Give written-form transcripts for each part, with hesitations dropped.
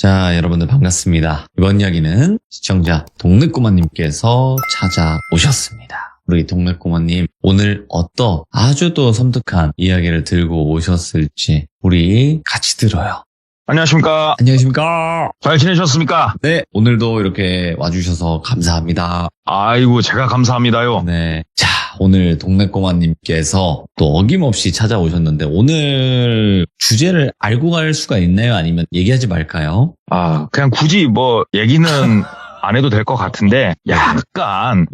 자, 여러분들 반갑습니다. 이번 이야기는 시청자 동네꼬마님께서 찾아오셨습니다. 우리 동네꼬마님, 오늘 어떤 아주 또 섬뜩한 이야기를 들고 오셨을지 우리 같이 들어요. 안녕하십니까. 안녕하십니까. 잘 지내셨습니까? 네, 오늘도 이렇게 와주셔서 감사합니다. 아이고, 제가 감사합니다요. 네. 자, 오늘 동네꼬마님께서 또 어김없이 찾아오셨는데 오늘 주제를 알고 갈 수가 있나요? 아니면 얘기하지 말까요? 그냥 굳이 얘기는 안 해도 될 것 같은데, 약간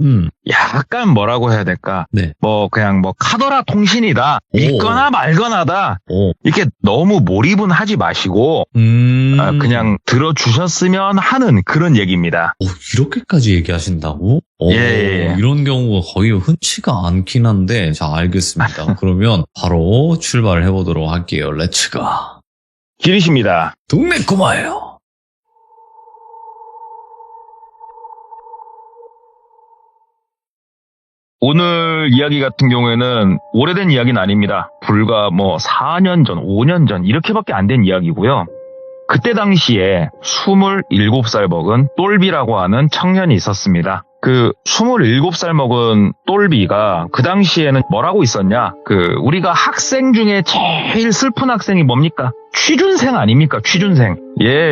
뭐라고 해야 될까? 네. 그냥 카더라 통신이다. 있거나 말거나다. 이렇게 너무 몰입은 하지 마시고, 그냥 들어주셨으면 하는 그런 얘기입니다. 이렇게까지 얘기하신다고? 예. 이런 경우가 거의 흔치가 않긴 한데, 자, 알겠습니다. 그러면 바로 출발을 해보도록 할게요. 렛츠가. 길이십니다. 동네꼬마예요. 오늘 이야기 같은 경우에는 오래된 이야기는 아닙니다. 불과 4년 전, 5년 전 이렇게밖에 안 된 이야기고요. 그때 당시에 27살 먹은 똘비라고 하는 청년이 있었습니다. 그 27살 먹은 똘비가 그 당시에는 뭐라고 있었냐? 우리가 학생 중에 제일 슬픈 학생이 뭡니까? 취준생 아닙니까? 취준생.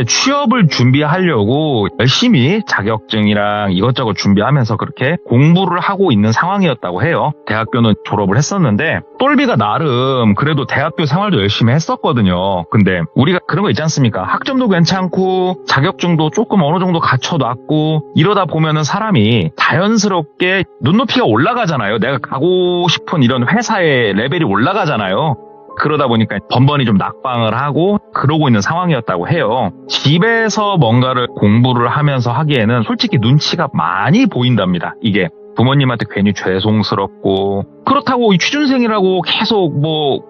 취업을 준비하려고 열심히 자격증이랑 이것저것 준비하면서 그렇게 공부를 하고 있는 상황이었다고 해요. 대학교는 졸업을 했었는데 똘비가 나름 그래도 대학교 생활도 열심히 했었거든요. 근데 우리가 그런 거 있지 않습니까? 학점도 괜찮고 자격증도 조금 어느 정도 갖춰놨고 이러다 보면은 사람이 자연스럽게 눈높이가 올라가잖아요. 내가 가고 싶은 이런 회사의 레벨이 올라가잖아요. 그러다 보니까 번번이 좀 낙방을 하고 그러고 있는 상황이었다고 해요. 집에서 뭔가를 공부를 하면서 하기에는 솔직히 눈치가 많이 보인답니다. 이게 부모님한테 괜히 죄송스럽고 그렇다고 이 취준생이라고 계속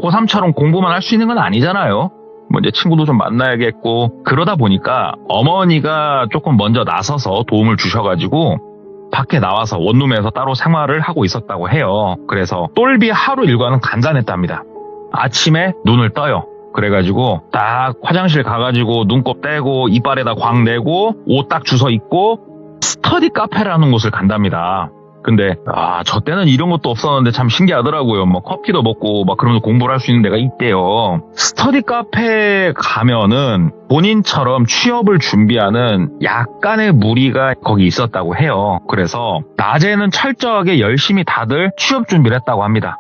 고3처럼 공부만 할 수 있는 건 아니잖아요. 이제 친구도 좀 만나야겠고 그러다 보니까 어머니가 조금 먼저 나서서 도움을 주셔가지고 밖에 나와서 원룸에서 따로 생활을 하고 있었다고 해요. 그래서 똘비 하루 일과는 간단했답니다. 아침에 눈을 떠요. 그래가지고 딱 화장실 가가지고 눈곱 떼고 이빨에다 광 내고 옷 딱 주워 입고 스터디 카페라는 곳을 간답니다. 근데 저 때는 이런 것도 없었는데 참 신기하더라고요. 커피도 먹고 그러면서 공부를 할 수 있는 데가 있대요. 스터디 카페에 가면은 본인처럼 취업을 준비하는 약간의 무리가 거기 있었다고 해요. 그래서 낮에는 철저하게 열심히 다들 취업 준비를 했다고 합니다.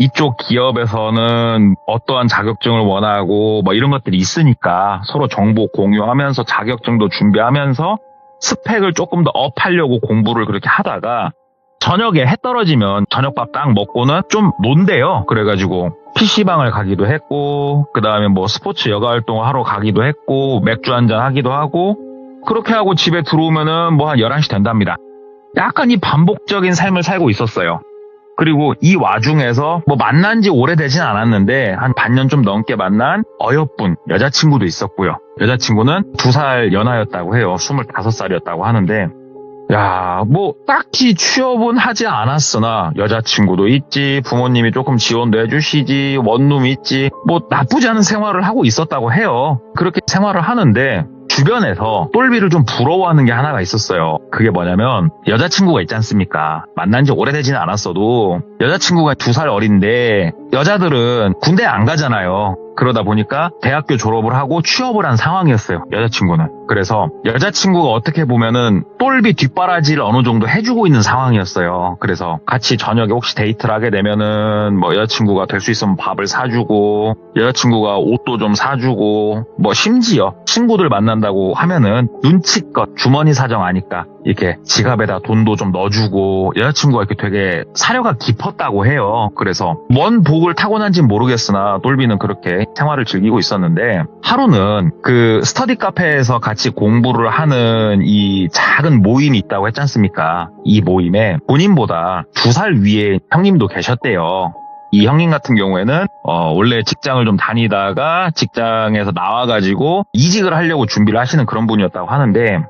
이쪽 기업에서는 어떠한 자격증을 원하고 이런 것들이 있으니까 서로 정보 공유하면서 자격증도 준비하면서 스펙을 조금 더 업하려고 공부를 그렇게 하다가 저녁에 해 떨어지면 저녁밥 딱 먹고는 좀 논대요. 그래가지고 PC방을 가기도 했고 그 다음에 스포츠 여가 활동을 하러 가기도 했고 맥주 한잔 하기도 하고 그렇게 하고 집에 들어오면은 한 11시 된답니다. 약간 이 반복적인 삶을 살고 있었어요. 그리고 이 와중에서 만난 지 오래되진 않았는데 한 반년 좀 넘게 만난 어여쁜 여자친구도 있었고요. 여자친구는 2살 연하였다고 해요. 25살이었다고 하는데 딱히 취업은 하지 않았으나 여자친구도 있지, 부모님이 조금 지원도 해주시지, 원룸 있지, 나쁘지 않은 생활을 하고 있었다고 해요. 그렇게 생활을 하는데 주변에서 똘비를 좀 부러워하는 게 하나가 있었어요. 그게 뭐냐면 여자친구가 있지 않습니까? 만난 지 오래되지는 않았어도 여자친구가 2살 어린데 여자들은 군대 안 가잖아요. 그러다 보니까 대학교 졸업을 하고 취업을 한 상황이었어요. 여자친구는. 그래서 여자친구가 어떻게 보면은 똘비 뒷바라지를 어느 정도 해주고 있는 상황이었어요. 그래서 같이 저녁에 혹시 데이트를 하게 되면은 여자친구가 될 수 있으면 밥을 사주고 여자친구가 옷도 좀 사주고 심지어 친구들 만난다고 하면은 눈치껏 주머니 사정 아니까 이렇게 지갑에다 돈도 좀 넣어주고 여자친구가 이렇게 되게 사려가 깊었다고 해요. 그래서 뭔 복을 타고난지는 모르겠으나 똘비는 그렇게 생활을 즐기고 있었는데 하루는 그 스터디 카페에서 같이 공부를 하는 이 작은 모임이 있다고 했지 않습니까? 이 모임에 본인보다 2살 위에 형님도 계셨대요. 이 형님 같은 경우에는 원래 직장을 좀 다니다가 직장에서 나와가지고 이직을 하려고 준비를 하시는 그런 분이었다고 하는데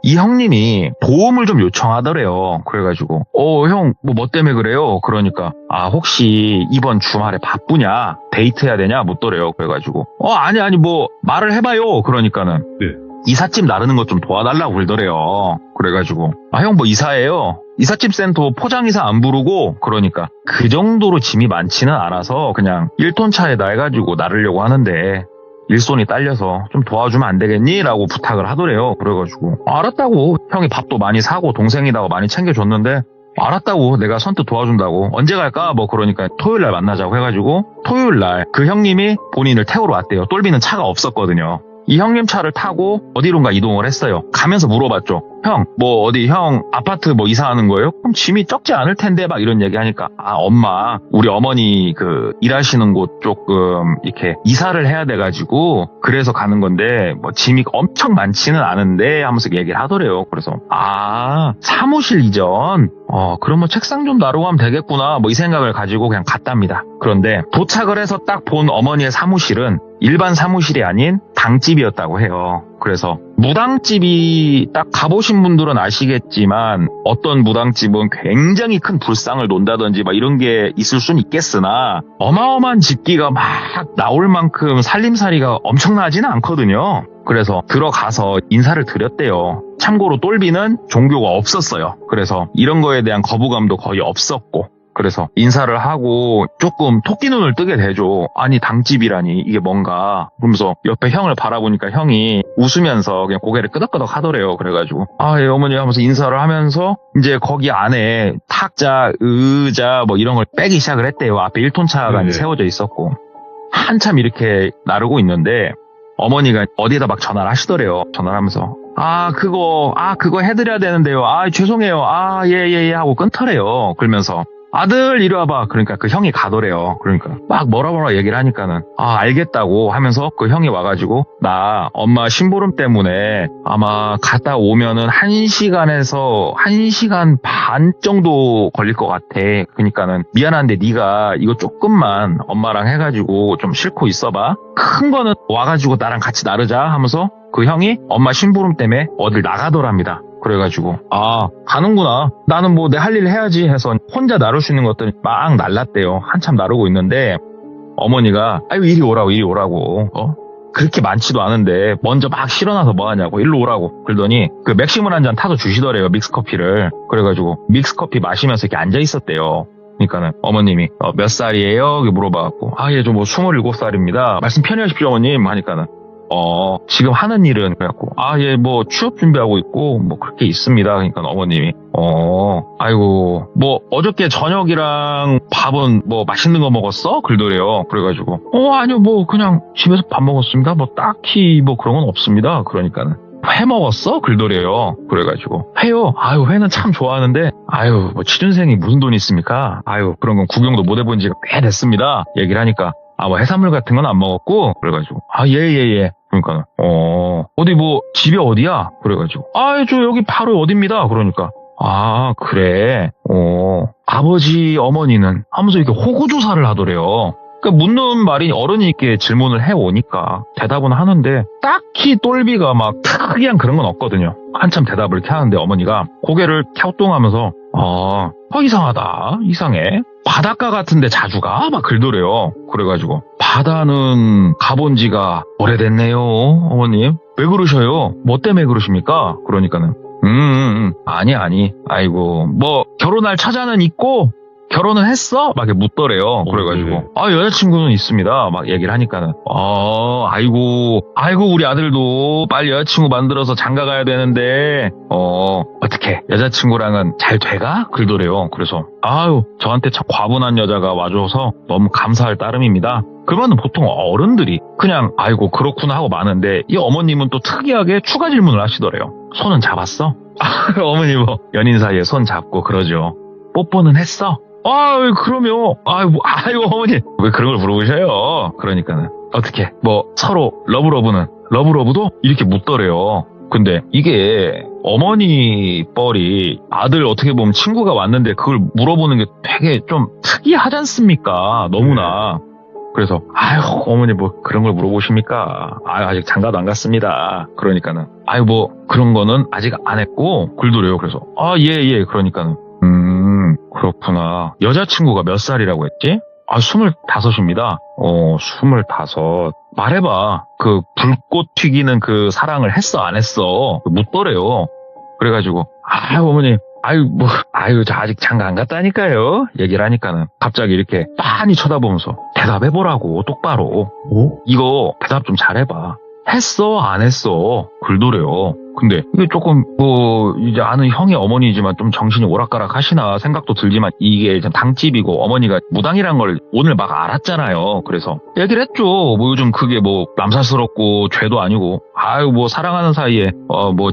이 형님이 도움을 좀 요청하더래요. 그래가지고 형 뭐 때문에 그래요? 그러니까 혹시 이번 주말에 바쁘냐? 데이트 해야 되냐? 묻더래요. 그래가지고 아니 말을 해봐요. 그러니까는 네. 이삿짐 나르는 것 좀 도와달라고 그러더래요. 그래가지고 아, 형 뭐 이사예요? 이삿짐 센터 포장이사 안 부르고 그러니까 그 정도로 짐이 많지는 않아서 그냥 1톤 차에다 해가지고 나르려고 하는데 일손이 딸려서 좀 도와주면 안 되겠니? 라고 부탁을 하더래요. 그래가지고 알았다고. 형이 밥도 많이 사고 동생이라고 많이 챙겨줬는데 알았다고. 내가 선뜻 도와준다고. 언제 갈까? 뭐 그러니까 토요일날 만나자고 해가지고 토요일날 그 형님이 본인을 태우러 왔대요. 똘비는 차가 없었거든요. 이 형님 차를 타고 어디론가 이동을 했어요. 가면서 물어봤죠. 형, 뭐 어디 형 아파트 뭐 이사하는 거예요? 그럼 짐이 적지 않을 텐데 막 이런 얘기 하니까 아, 엄마, 우리 어머니 그 일하시는 곳 조금 이렇게 이사를 해야 돼가지고 그래서 가는 건데 뭐 짐이 엄청 많지는 않은데 하면서 얘기를 하더래요. 그래서 아, 사무실 이전? 그러면 책상 좀 나르고 하면 되겠구나 뭐 이 생각을 가지고 그냥 갔답니다. 그런데 도착을 해서 딱 본 어머니의 사무실은 일반 사무실이 아닌 당집이었다고 해요. 그래서 무당집이 딱 가보신 분들은 아시겠지만 어떤 무당집은 굉장히 큰 불상을 논다든지 막 이런 게 있을 수는 있겠으나 어마어마한 집기가 막 나올 만큼 살림살이가 엄청나지는 않거든요. 그래서 들어가서 인사를 드렸대요. 참고로 똘비는 종교가 없었어요. 그래서 이런 거에 대한 거부감도 거의 없었고 그래서 인사를 하고 조금 토끼 눈을 뜨게 되죠. 아니 당집이라니 이게 뭔가 그러면서 옆에 형을 바라보니까 형이 웃으면서 그냥 고개를 끄덕끄덕 하더래요. 그래가지고 아, 예, 어머니 하면서 인사를 하면서 이제 거기 안에 탁자, 의자 뭐 이런 걸 빼기 시작을 했대요. 앞에 1톤 차가 이제 세워져 있었고 한참 이렇게 나르고 있는데 어머니가 어디에다 막 전화를 하시더래요. 전화를 하면서 그거 해드려야 되는데요. 아, 죄송해요. 아, 예 하고 끊더래요. 그러면서 아들 이리 와봐. 그러니까 그 형이 가더래요. 그러니까 막 뭐라 얘기를 하니까는 아, 알겠다고 하면서 그 형이 와가지고 나 엄마 심부름 때문에 아마 갔다 오면은 1시간에서 1시간 반 정도 걸릴 것 같아. 그러니까는 미안한데 네가 이거 조금만 엄마랑 해가지고 좀 싣고 있어봐. 큰 거는 와가지고 나랑 같이 나르자 하면서 그 형이 엄마 심부름 때문에 어딜 나가더랍니다. 그래가지고 아, 가는구나. 나는 뭐 내 할 일 해야지 해서 혼자 나를 수 있는 것들 막 날랐대요. 한참 나르고 있는데 어머니가 아유 이리 오라고 그렇게 많지도 않은데 먼저 막 실어놔서 뭐하냐고 일로 오라고 그러더니 그 맥심을 한 잔 타서 주시더래요. 믹스커피를. 그래가지고 믹스커피 마시면서 이렇게 앉아있었대요. 그러니까는 어머님이 몇 살이에요? 물어봐갖고 아, 예, 저 뭐 27살입니다. 말씀 편히 하십시오 어머님 하니까는 지금 하는 일은 그래갖고 아, 예, 뭐 취업 준비하고 있고 뭐 그렇게 있습니다. 그러니까 어머님이 아이고 뭐 어저께 저녁이랑 밥은 뭐 맛있는 거 먹었어? 그러더래요. 그래가지고 아니요 뭐 그냥 집에서 밥 먹었습니다. 뭐 딱히 뭐 그런 건 없습니다. 그러니까는 회 먹었어? 그러더래요. 그래가지고 회요? 아유, 회는 참 좋아하는데 아유, 뭐 취준생이 무슨 돈이 있습니까? 아유, 그런 건 구경도 못 해본 지가 꽤 됐습니다. 얘기를 하니까 뭐 해산물 같은 건 안 먹었고 그래가지고 예. 그러니까 어디 뭐 집이 어디야? 그래가지고 저 여기 바로 어딥니다. 그러니까 아, 그래. 아버지 어머니는 하면서 이렇게 호구조사를 하더래요. 그러니까 묻는 말이 어른이 이렇게 질문을 해오니까 대답은 하는데 딱히 똘비가 막 특이한 그런 건 없거든요. 한참 대답을 이렇게 하는데 어머니가 고개를 갸우뚱하면서 이상하다. 이상해. 바닷가 같은데 자주 가? 막 그러더래요. 그래가지고 바다는 가본 지가 오래됐네요. 어머님. 왜 그러셔요? 뭐 때문에 그러십니까? 그러니까는 아니. 아이고 뭐 결혼할 처자는 있고 결혼은 했어? 막 이렇게 묻더래요. 그래가지고 여자친구는 있습니다. 막 얘기를 하니까는 아이고 우리 아들도 빨리 여자친구 만들어서 장가 가야 되는데 어떻게 여자친구랑은 잘 돼가? 그러더래요. 그래서 저한테 참 과분한 여자가 와줘서 너무 감사할 따름입니다. 그러면 보통 어른들이 그냥 아이고 그렇구나 하고 마는데 이 어머님은 또 특이하게 추가 질문을 하시더래요. 손은 잡았어? 어머니 뭐 연인 사이에 손 잡고 그러죠. 뽀뽀는 했어? 그럼요. 아이고 어머니 왜 그런 걸 물어보셔요? 그러니까는 어떻게 뭐 서로 러브도 이렇게 묻더래요. 근데 이게 어머니 뻘이 아들 어떻게 보면 친구가 왔는데 그걸 물어보는 게 되게 좀 특이하지 않습니까? 너무나. 그래서 어머니 뭐 그런 걸 물어보십니까? 아직 장가도 안 갔습니다. 그러니까는 뭐 그런 거는 아직 안 했고 그러더래요. 그래서 예 그러니까는 그렇구나. 여자친구가 몇 살이라고 했지? 25입니다. 25. 말해봐. 그 불꽃 튀기는 그 사랑을 했어 안 했어? 묻더래요. 그래가지고 어머니 저 아직 장가 안 갔다니까요. 얘기를 하니까는 갑자기 이렇게 빤히 쳐다보면서 대답해보라고 똑바로. 이거 대답 좀 잘해봐. 했어 안 했어? 그러더래요. 근데 이게 조금 이제 아는 형의 어머니지만 좀 정신이 오락가락 하시나 생각도 들지만 이게 당집이고 어머니가 무당이란 걸 오늘 막 알았잖아요. 그래서 얘기를 했죠. 요즘 그게 남사스럽고 죄도 아니고 사랑하는 사이에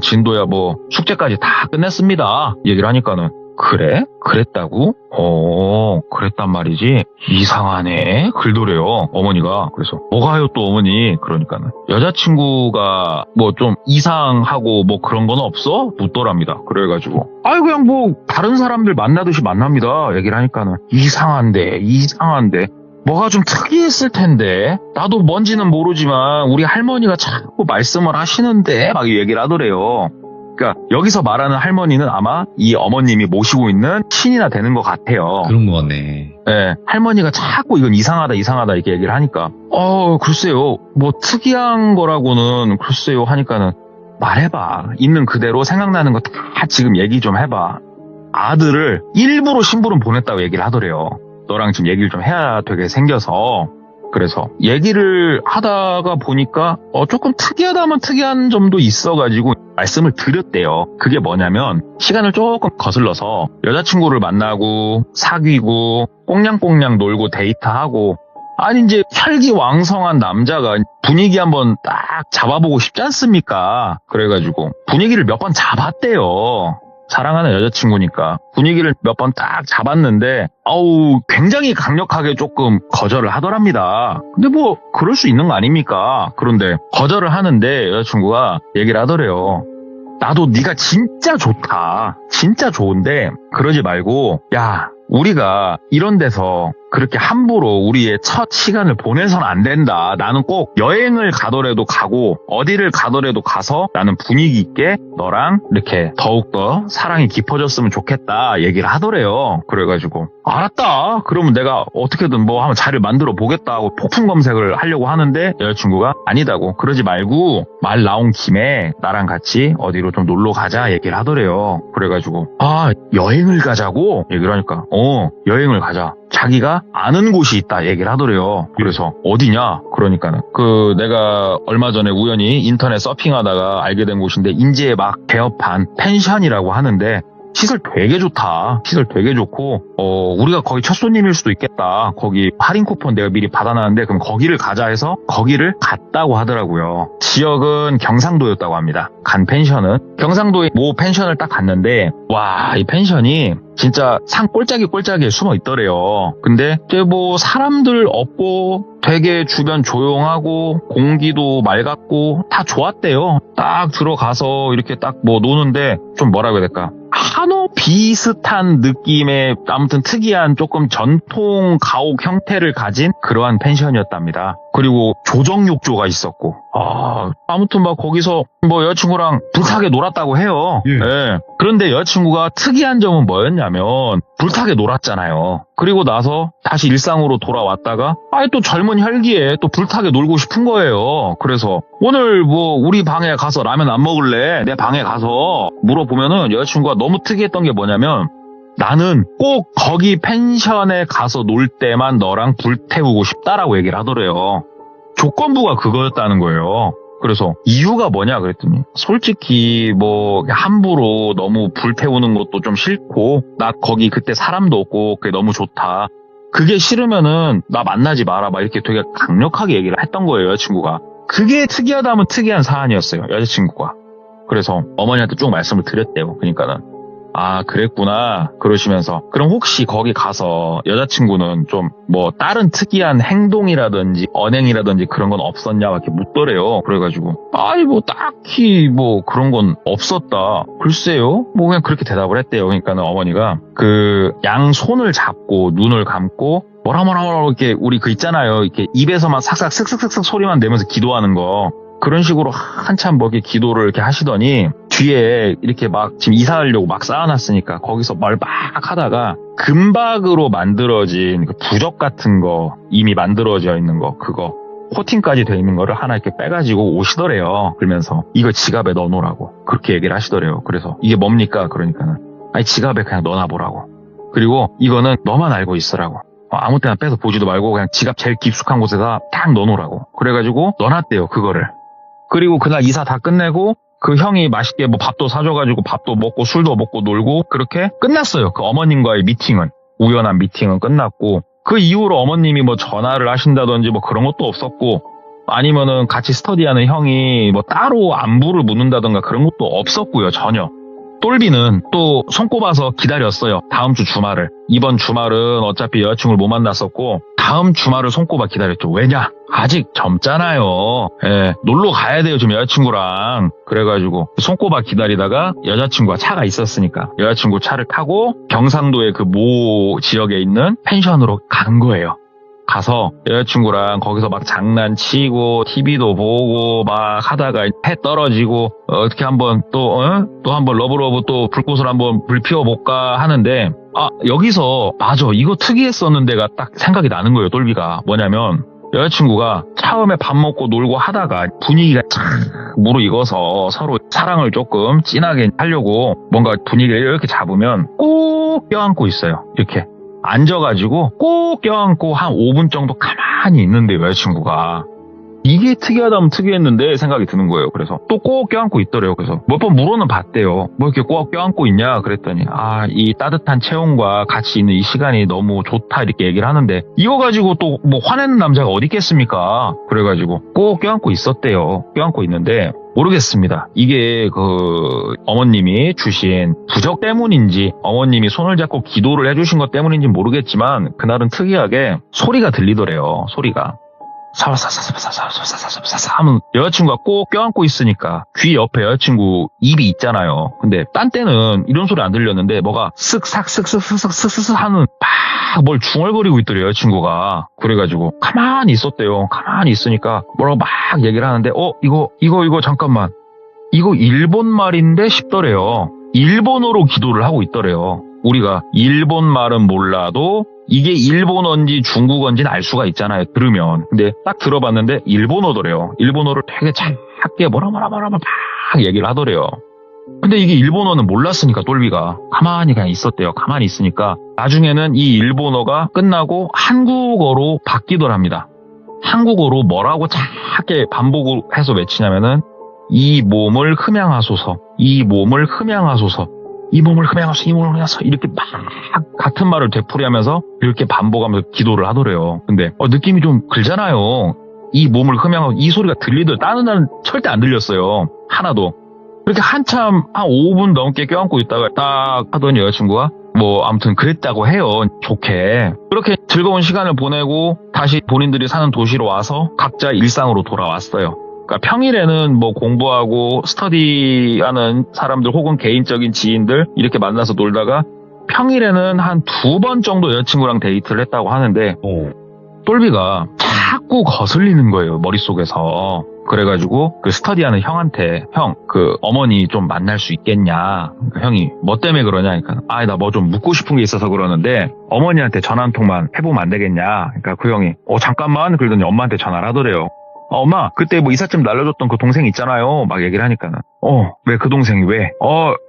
진도야 숙제까지 다 끝냈습니다. 얘기를 하니까는 그래? 그랬다고? 그랬단 말이지. 이상하네. 그러더래요, 어머니가. 그래서 뭐가요 또 어머니? 그러니까는 여자친구가 좀 이상하고 그런 건 없어? 묻더랍니다. 그래가지고 그냥 다른 사람들 만나듯이 만납니다. 얘기를 하니까는 이상한데 뭐가 좀 특이했을 텐데 나도 뭔지는 모르지만 우리 할머니가 자꾸 말씀을 하시는데 막 얘기를 하더래요. 그러니까 여기서 말하는 할머니는 아마 이 어머님이 모시고 있는 신이나 되는 것 같아요. 그런 거 같네. 네, 할머니가 자꾸 이건 이상하다 이렇게 얘기를 하니까 글쎄요. 특이한 거라고는 글쎄요 하니까는 말해봐. 있는 그대로 생각나는 거 다 지금 얘기 좀 해봐. 아들을 일부러 심부름 보냈다고 얘기를 하더래요. 너랑 지금 얘기를 좀 해야 되게 생겨서. 그래서 얘기를 하다가 보니까 조금 특이하다면 특이한 점도 있어가지고 말씀을 드렸대요. 그게 뭐냐면 시간을 조금 거슬러서 여자친구를 만나고 사귀고 꽁냥꽁냥 놀고 데이트하고 이제 혈기왕성한 남자가 분위기 한번 딱 잡아보고 싶지 않습니까? 그래가지고 분위기를 몇 번 잡았대요. 사랑하는 여자친구니까 분위기를 몇 번 딱 잡았는데 굉장히 강력하게 조금 거절을 하더랍니다. 근데 그럴 수 있는 거 아닙니까? 그런데 거절을 하는데 여자친구가 얘기를 하더래요. 나도 네가 진짜 좋다. 진짜 좋은데 그러지 말고 우리가 이런 데서 그렇게 함부로 우리의 첫 시간을 보내서는 안 된다. 나는 꼭 여행을 가더라도 가고 어디를 가더라도 가서 나는 분위기 있게 너랑 이렇게 더욱더 사랑이 깊어졌으면 좋겠다 얘기를 하더래요. 그래가지고 알았다. 그러면 내가 어떻게든 한번 자리를 만들어 보겠다 하고 폭풍 검색을 하려고 하는데 여자친구가 아니다고. 그러지 말고 말 나온 김에 나랑 같이 어디로 좀 놀러 가자 얘기를 하더래요. 그래가지고 여행을 가자고 얘기를 하니까 여행을 가자. 자기가 아는 곳이 있다 얘기를 하더래요. 그래서 어디냐? 그러니까는 내가 얼마 전에 우연히 인터넷 서핑하다가 알게 된 곳인데 인제에 막 개업한 펜션이라고 하는데 시설 되게 좋다. 시설 되게 좋고 우리가 거기 첫 손님일 수도 있겠다. 거기 할인 쿠폰 내가 미리 받아놨는데 그럼 거기를 가자 해서 거기를 갔다고 하더라고요. 지역은 경상도였다고 합니다. 간 펜션은 경상도의 모 펜션을 딱 갔는데 이 펜션이 진짜 산 꼴짜기에 숨어 있더래요. 근데 이제 사람들 없고 되게 주변 조용하고 공기도 맑았고 다 좋았대요. 딱 들어가서 이렇게 딱 노는데 좀 뭐라고 해야 될까? 한옥 비슷한 느낌의 아무튼 특이한 조금 전통 가옥 형태를 가진 그러한 펜션이었답니다. 그리고 조정욕조가 있었고 아무튼 거기서 여자친구랑 불타게 놀았다고 해요. 네. 그런데 여자친구가 특이한 점은 뭐였냐면 불타게 놀았잖아요. 그리고 나서 다시 일상으로 돌아왔다가 또 젊은 혈기에 또 불타게 놀고 싶은 거예요. 그래서 오늘 우리 방에 가서 라면 안 먹을래? 내 방에 가서 물어보면은 여자친구가 너무 특이했던 게 뭐냐면 나는 꼭 거기 펜션에 가서 놀 때만 너랑 불태우고 싶다라고 얘기를 하더래요. 조건부가 그거였다는 거예요. 그래서 이유가 뭐냐 그랬더니 솔직히 함부로 너무 불태우는 것도 좀 싫고 나 거기 그때 사람도 없고 그게 너무 좋다. 그게 싫으면은 나 만나지 마라 이렇게 되게 강력하게 얘기를 했던 거예요. 여자친구가. 그게 특이하다면 특이한 사안이었어요. 여자친구가. 그래서 어머니한테 쭉 말씀을 드렸대요. 그러니까는 그랬구나 그러시면서 그럼 혹시 거기 가서 여자친구는 좀 다른 특이한 행동이라든지 언행이라든지 그런 건 없었냐 이렇게 묻더래요. 그래가지고 딱히 그런 건 없었다. 글쎄요 그냥 그렇게 대답을 했대요. 그러니까는 어머니가 양 손을 잡고 눈을 감고 뭐라 이렇게 우리 있잖아요. 이렇게 입에서만 삭삭 슥슥슥슥 소리만 내면서 기도하는 거 그런 식으로 한참 이렇게 기도를 이렇게 하시더니 뒤에 이렇게 지금 이사하려고 막 쌓아놨으니까 거기서 말 막 하다가 금박으로 만들어진 부적 같은 거 이미 만들어져 있는 거 그거 코팅까지 돼 있는 거를 하나 이렇게 빼가지고 오시더래요. 그러면서 이거 지갑에 넣어놓으라고 그렇게 얘기를 하시더래요. 그래서 이게 뭡니까? 그러니까는 아니 지갑에 그냥 넣어놔보라고. 그리고 이거는 너만 알고 있으라고. 아무 때나 빼서 보지도 말고 그냥 지갑 제일 깊숙한 곳에다 딱 넣어놓으라고. 그래가지고 넣어놨대요, 그거를. 그리고 그날 이사 다 끝내고 그 형이 맛있게 뭐 밥도 사줘가지고 밥도 먹고 술도 먹고 놀고 그렇게 끝났어요. 그 어머님과의 미팅은. 우연한 미팅은 끝났고 그 이후로 어머님이 뭐 전화를 하신다든지 뭐 그런 것도 없었고 아니면은 같이 스터디하는 형이 뭐 따로 안부를 묻는다든가 그런 것도 없었고요, 전혀. 똘비는 또 손꼽아서 기다렸어요. 다음 주 주말을. 이번 주말은 어차피 여자친구를 못 만났었고 다음 주말을 손꼽아 기다렸죠. 왜냐? 아직 젊잖아요. 예, 놀러 가야 돼요, 지금 여자친구랑. 그래가지고 손꼽아 기다리다가 여자친구가 차가 있었으니까 여자친구 차를 타고 경상도의 그 모 지역에 있는 펜션으로 간 거예요. 가서 여자친구랑 거기서 막 장난치고 TV도 보고 막 하다가 해 떨어지고 어떻게 한번 또 한번 러브러브 또 불꽃을 한번 불 피워볼까 하는데 여기서 맞아 이거 특이했었는데가 딱 생각이 나는 거예요. 똘비가 뭐냐면 여자친구가 처음에 밥 먹고 놀고 하다가 분위기가 착 무르익어서 서로 사랑을 조금 진하게 하려고 뭔가 분위기를 이렇게 잡으면 꼭 껴안고 있어요. 이렇게 앉아가지고 꼭 껴안고 한 5분 정도 가만히 있는데요, 여자친구가. 이게 특이하다면 특이했는데 생각이 드는 거예요. 그래서 또 꼭 껴안고 있더래요. 그래서 몇 번 물어는 봤대요. 뭐 이렇게 꼭 껴안고 있냐 그랬더니 이 따뜻한 체온과 같이 있는 이 시간이 너무 좋다 이렇게 얘기를 하는데 이거 가지고 또 뭐 화내는 남자가 어디 있겠습니까? 그래가지고 꼭 껴안고 있었대요. 껴안고 있는데 모르겠습니다. 이게 그 어머님이 주신 부적 때문인지 어머님이 손을 잡고 기도를 해주신 것 때문인지 모르겠지만 그날은 특이하게 소리가 들리더래요. 소리가. 사사사사사사사사사사사 하면 여자친구가 꼭 껴안고 있으니까 귀 옆에 여자친구 입이 있잖아요. 근데 딴 때는 이런 소리 안 들렸는데 뭐가 쓱싹쓱쓱쓱쓱쓱쓱 하는 막 뭘 중얼거리고 있더래요, 여자친구가. 그래가지고 가만히 있었대요. 가만히 있으니까 뭐라고 막 얘기를 하는데 이거 잠깐만 이거 일본 말인데 싶더래요. 일본어로 기도를 하고 있더래요. 우리가 일본 말은 몰라도 이게 일본어인지 중국어인지는 알 수가 있잖아요, 들으면. 근데 딱 들어봤는데 일본어더래요. 일본어를 되게 작게 뭐라 막 얘기를 하더래요. 근데 이게 일본어는 몰랐으니까 똘비가 가만히 그냥 있었대요. 가만히 있으니까 나중에는 이 일본어가 끝나고 한국어로 바뀌더랍니다. 한국어로 뭐라고 작게 반복을 해서 외치냐면은 이 몸을 흠양하소서, 이 몸을 흠양하소서, 이 몸을 흠양하소서, 이 몸을 흠양하소서 이렇게 막 같은 말을 되풀이하면서 이렇게 반복하면서 기도를 하더래요. 근데 느낌이 좀 글잖아요. 이 몸을 흠양하고 이 소리가 들리더라고요. 다른 날은 절대 안 들렸어요. 하나도. 그렇게 한참 한 5분 넘게 껴안고 있다가 딱 하더니 여자친구가 뭐 아무튼 그랬다고 해요. 좋게. 그렇게 즐거운 시간을 보내고 다시 본인들이 사는 도시로 와서 각자 일상으로 돌아왔어요. 그러니까 평일에는 뭐 공부하고 스터디하는 사람들 혹은 개인적인 지인들 이렇게 만나서 놀다가 평일에는 한 2번 정도 여자친구랑 데이트를 했다고 하는데 똘비가 자꾸 거슬리는 거예요, 머릿속에서. 그래가지고 그 스터디하는 형한테 형, 그 어머니 좀 만날 수 있겠냐. 그러니까 형이 뭐 때문에 그러냐. 그러니까 나 뭐 좀 묻고 싶은 게 있어서 그러는데 어머니한테 전화 한 통만 해보면 안 되겠냐. 그러니까 그 형이 잠깐만 그러더니 엄마한테 전화를 하더래요. 엄마, 그때 뭐 이삿짐 날려줬던 그 동생 있잖아요. 막 얘기를 하니까는. 왜 그 동생이 왜?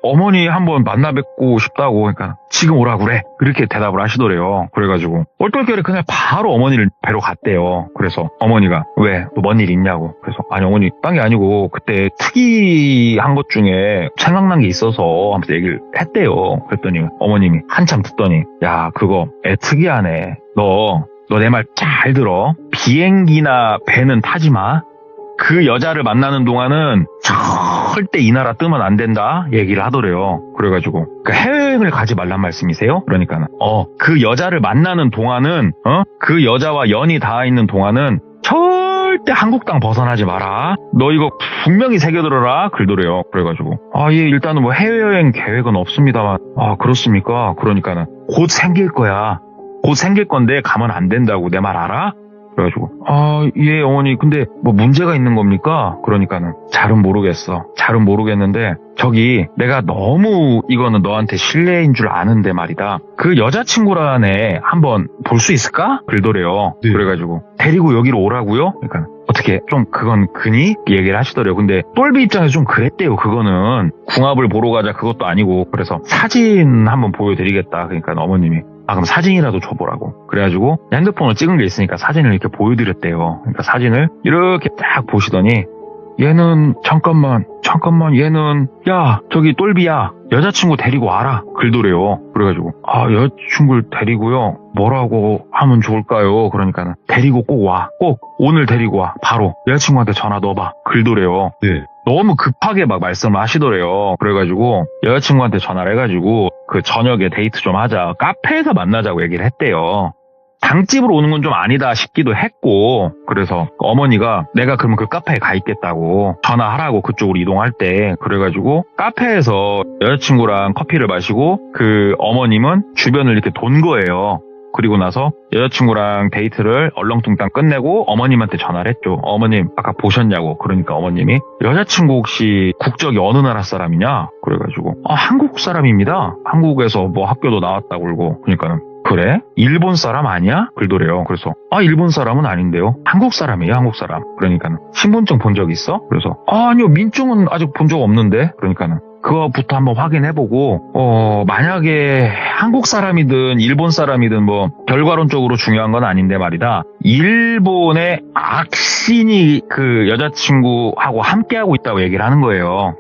어머니 한번 만나 뵙고 싶다고. 그러니까 지금 오라고 그래. 그렇게 대답을 하시더래요. 그래가지고 얼떨결에 그냥 바로 어머니를 뵈러 갔대요. 그래서 어머니가 왜? 뭐 뭔 일 있냐고. 그래서 아니 어머니 딴 게 아니고 그때 특이한 것 중에 생각난 게 있어서 하면서 얘기를 했대요. 그랬더니 어머님이 한참 듣더니 야 그거 애 특이하네. 너 내 말 잘 들어. 비행기나 배는 타지 마. 그 여자를 만나는 동안은 절대 이 나라 뜨면 안 된다 얘기를 하더래요. 그래가지고 해외여행을 가지 말란 말씀이세요? 그러니까 그 여자를 만나는 동안은 그 여자와 연이 닿아 있는 동안은 절대 한국 땅 벗어나지 마라. 너 이거 분명히 새겨들어라. 그러더래요. 그래가지고 예 일단은 뭐 해외여행 계획은 없습니다만 그렇습니까? 그러니까는 곧 생길 거야. 곧 생길 건데 가면 안 된다고 내 말 알아? 그래가지고 예 어머니 근데 뭐 문제가 있는 겁니까? 그러니까는 잘은 모르겠어. 잘은 모르겠는데 저기 내가 너무 이거는 너한테 실례인 줄 아는데 말이다. 그 여자친구란 애 한번 볼 수 있을까? 그러더래요. 네. 그래가지고 데리고 여기로 오라고요? 그러니까 어떻게 좀 그건 그니? 얘기를 하시더래요. 근데 똘비 입장에서 좀 그랬대요. 그거는 궁합을 보러 가자 그것도 아니고 그래서 사진 한번 보여드리겠다. 그러니까 어머님이 그럼 사진이라도 줘보라고. 그래가지고 핸드폰을 찍은 게 있으니까 사진을 이렇게 보여드렸대요. 그러니까 사진을 이렇게 딱 보시더니 얘는 잠깐만 얘는 야 저기 똘비야 여자친구 데리고 와라 그러더래요. 그래가지고 여자친구를 데리고요 뭐라고 하면 좋을까요? 그러니까는 데리고 꼭 와. 꼭 오늘 데리고 와. 바로 여자친구한테 전화 넣어봐 그러더래요. 네. 너무 급하게 막 말씀을 하시더래요. 그래가지고 여자친구한테 전화를 해가지고 그 저녁에 데이트 좀 하자. 카페에서 만나자고 얘기를 했대요. 당집으로 오는 건 좀 아니다 싶기도 했고 그래서 어머니가 내가 그러면 그 카페에 가 있겠다고 전화하라고 그쪽으로 이동할 때 그래가지고 카페에서 여자친구랑 커피를 마시고 그 어머님은 주변을 이렇게 돈 거예요. 그리고 나서 여자친구랑 데이트를 얼렁뚱땅 끝내고 어머님한테 전화를 했죠. 어머님 아까 보셨냐고. 그러니까 어머님이 여자친구 혹시 국적이 어느 나라 사람이냐? 그래가지고 한국 사람입니다. 한국에서 뭐 학교도 나왔다고 그러고 그러니까는 그래? 일본 사람 아니야? 그러더래요. 그래서 일본 사람은 아닌데요. 한국 사람이에요. 한국 사람. 그러니까는 신분증 본 적 있어? 그래서 아니요 민증은 아직 본 적 없는데. 그러니까는 그거부터 한번 확인해보고 만약에 한국 사람이든 일본 사람이든 뭐 결과론적으로 중요한 건 아닌데 말이다. 일본의 악신이 그 여자친구하고 함께하고 있다고 얘기를 하는 거예요.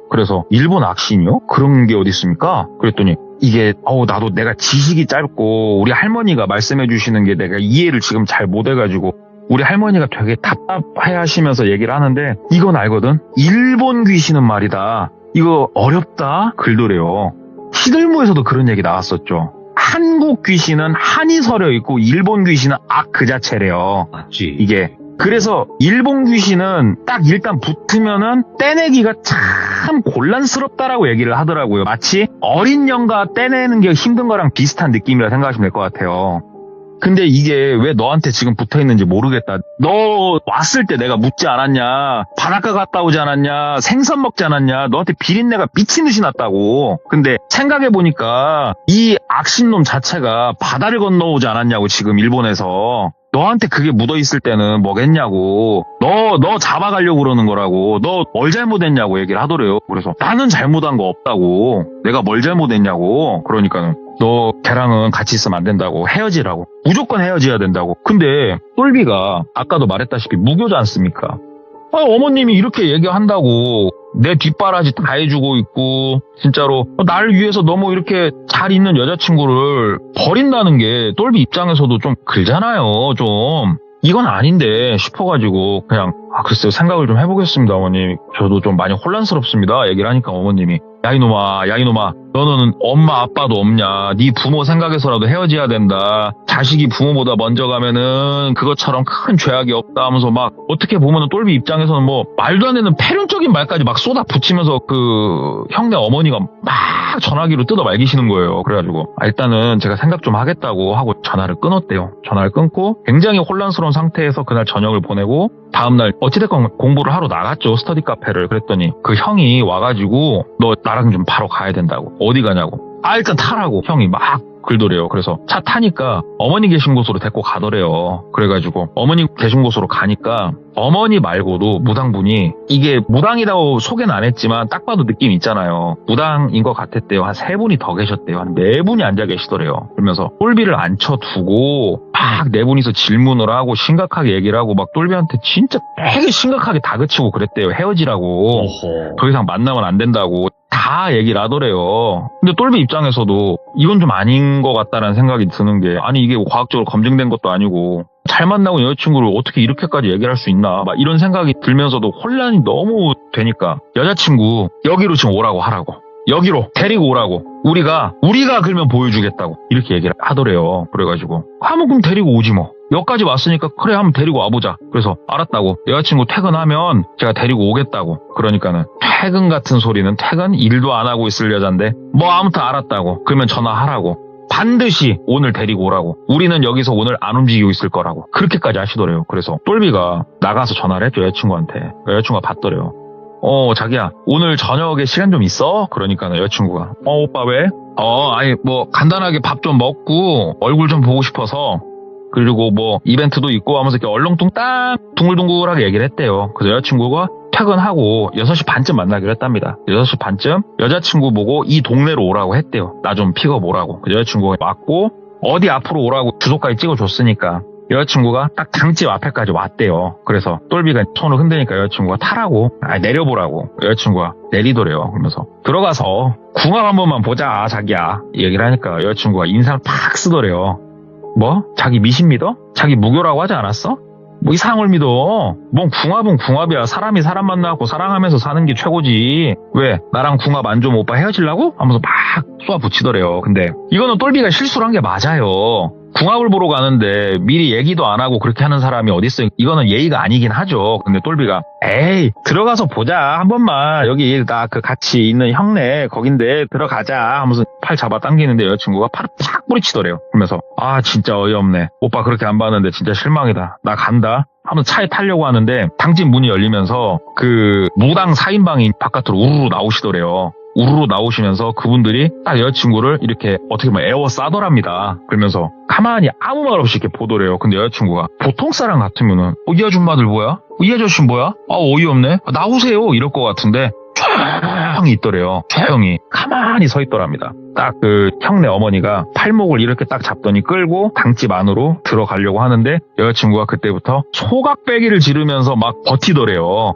그래서 일본 악신이요? 그런 게 어디 있습니까? 그랬더니 이게 나도 내가 지식이 짧고 우리 할머니가 말씀해 주시는 게 내가 이해를 지금 잘 못해가지고 우리 할머니가 되게 답답해 하시면서 얘기를 하는데 이건 알거든. 일본 귀신은 말이다. 이거 어렵다 글더래요. 시들무에서도 그런 얘기 나왔었죠. 한국 귀신은 한이 서려 있고 일본 귀신은 악 그 자체래요. 맞지. 이게 그래서 일본 귀신은 딱 일단 붙으면은 떼내기가 참 곤란스럽다라고 얘기를 하더라고요. 마치 어린 영가 떼내는 게 힘든 거랑 비슷한 느낌이라 생각하시면 될 것 같아요. 근데 이게 왜 너한테 지금 붙어있는지 모르겠다. 너 왔을 때 내가 묻지 않았냐. 바닷가 갔다 오지 않았냐. 생선 먹지 않았냐. 너한테 비린내가 미친 듯이 났다고. 근데 생각해보니까 이 악신놈 자체가 바다를 건너오지 않았냐고 지금 일본에서. 너한테 그게 묻어있을 때는 뭐겠냐고. 너 잡아가려고 그러는 거라고. 너 뭘 잘못했냐고 얘기를 하더래요. 그래서 나는 잘못한 거 없다고. 내가 뭘 잘못했냐고. 그러니까는 너 걔랑은 같이 있으면 안 된다고. 헤어지라고. 무조건 헤어져야 된다고. 근데 똘비가 아까도 말했다시피 무교지 않습니까? 어머님이 이렇게 얘기한다고 내 뒷바라지 다 해주고 있고 진짜로 나를 위해서 너무 이렇게 잘 있는 여자친구를 버린다는 게 똘비 입장에서도 좀 그러잖아요. 좀 이건 아닌데 싶어가지고 그냥 글쎄요 생각을 좀 해보겠습니다. 어머님 저도 좀 많이 혼란스럽습니다. 얘기를 하니까 어머님이 야 이놈아 너는 엄마 아빠도 없냐. 네 부모 생각해서라도 헤어져야 된다. 자식이 부모보다 먼저 가면은 그것처럼 큰 죄악이 없다 하면서 막 어떻게 보면은 똘비 입장에서는 뭐 말도 안 되는 패륜적인 말까지 막 쏟아 붙이면서 그 형네 어머니가 막 전화기로 뜯어 말기시는 거예요. 그래가지고 일단은 제가 생각 좀 하겠다고 하고 전화를 끊었대요. 전화를 끊고 굉장히 혼란스러운 상태에서 그날 저녁을 보내고 다음날 어찌됐건 공부를 하러 나갔죠. 스터디 카페를. 그랬더니 그 형이 와가지고 너 나랑 좀 바로 가야 된다고. 어디 가냐고. 일단 타라고 형이 막 글더래요. 그래서 차 타니까 어머니 계신 곳으로 데리고 가더래요. 그래가지고 어머니 계신 곳으로 가니까 어머니 말고도 무당분이 이게 무당이라고 소개는 안 했지만 딱 봐도 느낌 있잖아요. 무당인 것 같았대요. 한 3분이 더 계셨대요. 한 4분이 앉아 계시더래요. 그러면서 똘비를 앉혀두고 막 4분이서 질문을 하고 심각하게 얘기를 하고 막 똘비한테 진짜 되게 심각하게 다그치고 그랬대요. 헤어지라고. 어허. 더 이상 만나면 안 된다고. 다 얘기를 하더래요. 근데 똘비 입장에서도 이건 좀 아닌 것 같다라는 생각이 드는 게 아니 이게 과학적으로 검증된 것도 아니고 잘 만나고 여자친구를 어떻게 이렇게까지 얘기를 할 수 있나 막 이런 생각이 들면서도 혼란이 너무 되니까 여자친구 여기로 지금 오라고 하라고. 여기로 데리고 오라고. 우리가 그러면 보여주겠다고 이렇게 얘기를 하더래요. 그래가지고 그럼 데리고 오지 뭐. 여기까지 왔으니까 그래 한번 데리고 와보자. 그래서 알았다고. 여자친구 퇴근하면 제가 데리고 오겠다고. 그러니까는 퇴근 같은 소리는 퇴근 일도 안 하고 있을 여잔데 뭐 아무튼 알았다고. 그러면 전화하라고. 반드시 오늘 데리고 오라고. 우리는 여기서 오늘 안 움직이고 있을 거라고. 그렇게까지 하시더래요. 그래서 똘비가 나가서 전화를 했죠, 여자친구한테. 여자친구가 받더래요. 자기야, 오늘 저녁에 시간 좀 있어? 그러니까 여자친구가, 오빠 왜? 아니, 뭐, 간단하게 밥 좀 먹고, 얼굴 좀 보고 싶어서, 그리고 뭐, 이벤트도 있고 하면서 이렇게 얼렁뚱땅, 둥글둥글하게 얘기를 했대요. 그래서 여자친구가 퇴근하고 6시 반쯤 만나기로 했답니다. 6시 반쯤 여자친구 보고 이 동네로 오라고 했대요. 나 좀 픽업 오라고. 그래서 여자친구가 맞고, 어디 앞으로 오라고 주소까지 찍어줬으니까, 여자친구가 딱 당집 앞에까지 왔대요. 그래서 똘비가 손을 흔드니까 여자친구가 타라고, 내려보라고. 여자친구가 내리더래요. 그러면서 들어가서 궁합 한 번만 보자, 자기야. 이 얘기를 하니까 여자친구가 인상을 팍 쓰더래요. 뭐? 자기 미신 믿어? 자기 무교라고 하지 않았어? 뭐 이상을 믿어. 뭔 궁합은 궁합이야. 사람이 사람 만나고 사랑하면서 사는 게 최고지. 왜? 나랑 궁합 안 좋으면 오빠 헤어지려고? 하면서 막 쏘아 붙이더래요. 근데 이거는 똘비가 실수를 한 게 맞아요. 궁합을 보러 가는데 미리 얘기도 안 하고 그렇게 하는 사람이 어딨어요. 이거는 예의가 아니긴 하죠. 근데 똘비가 에이 들어가서 보자 한 번만. 여기 나 그 같이 있는 형네 거긴데 들어가자 하면서 팔 잡아 당기는데 여자친구가 팔을 팍 뿌리치더래요. 그러면서 진짜 어이없네. 오빠 그렇게 안 봤는데 진짜 실망이다. 나 간다 하면서 차에 타려고 하는데 당집 문이 열리면서 그 무당 4인방이 바깥으로 우르르 나오시더래요. 우르르 나오시면서 그분들이 딱 여자친구를 이렇게 어떻게 보면 에워싸더랍니다. 그러면서 가만히 아무 말 없이 이렇게 보더래요. 근데 여자친구가 보통 사람 같으면은 이 아줌마들 뭐야? 이 아저씨 뭐야? 어이없네. 나오세요. 이럴 것 같은데 조용히 있더래요. 조용히 가만히 서 있더랍니다. 딱 그 형네 어머니가 팔목을 이렇게 딱 잡더니 끌고 당집 안으로 들어가려고 하는데 여자친구가 그때부터 소각배기를 지르면서 막 버티더래요.